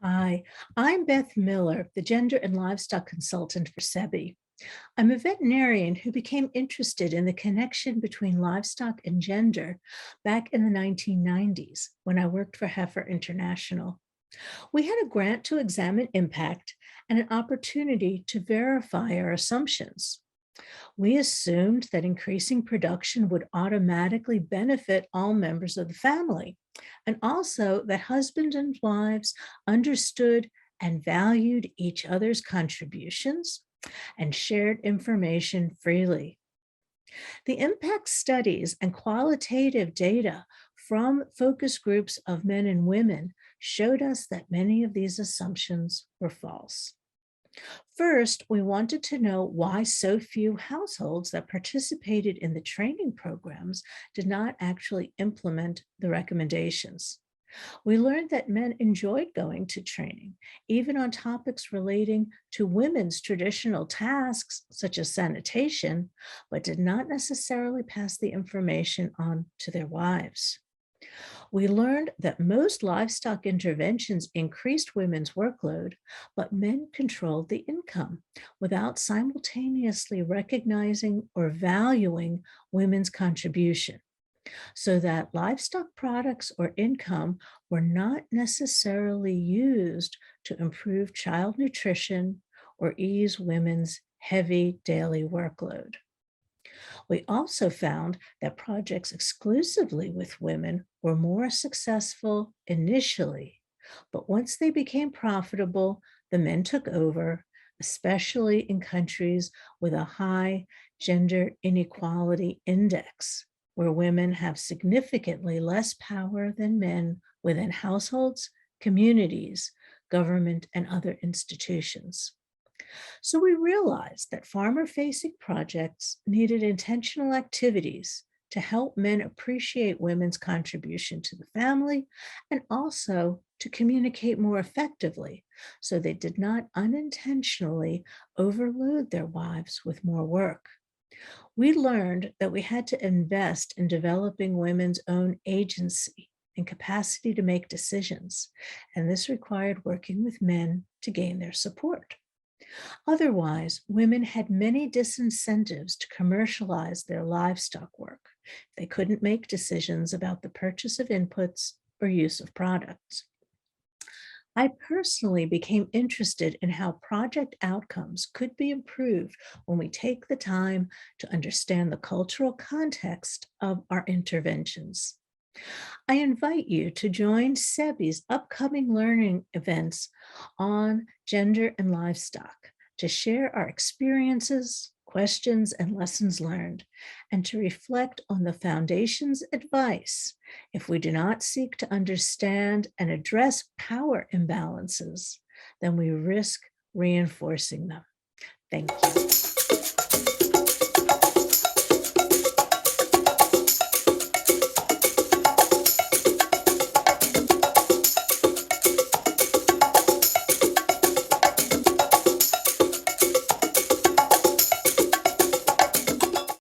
Hi, I'm Beth Miller, the gender and livestock consultant for SEBI. I'm a veterinarian who became interested in the connection between livestock and gender back in the 1990s when I worked for Heifer International. We had a grant to examine impact and an opportunity to verify our assumptions. We assumed that increasing production would automatically benefit all members of the family, and also that husbands and wives understood and valued each other's contributions and shared information freely. The impact studies and qualitative data from focus groups of men and women showed us that many of these assumptions were false. First, we wanted to know why so few households that participated in the training programs did not actually implement the recommendations. We learned that men enjoyed going to training, even on topics relating to women's traditional tasks, such as sanitation, but did not necessarily pass the information on to their wives. We learned that most livestock interventions increased women's workload, but men controlled the income without simultaneously recognizing or valuing women's contribution, so that livestock products or income were not necessarily used to improve child nutrition or ease women's heavy daily workload. We also found that projects exclusively with women were more successful initially, but once they became profitable, the men took over, especially in countries with a high gender inequality index, where women have significantly less power than men within households, communities, government, and other institutions. So we realized that farmer-facing projects needed intentional activities to help men appreciate women's contribution to the family and also to communicate more effectively so they did not unintentionally overload their wives with more work. We learned that we had to invest in developing women's own agency and capacity to make decisions, and this required working with men to gain their support. Otherwise, women had many disincentives to commercialize their livestock work. They couldn't make decisions about the purchase of inputs or use of products. I personally became interested in how project outcomes could be improved when we take the time to understand the cultural context of our interventions. I invite you to join SEBI's upcoming learning events on gender and livestock to share our experiences, questions, and lessons learned, and to reflect on the Foundation's advice. If we do not seek to understand and address power imbalances, then we risk reinforcing them. Thank you.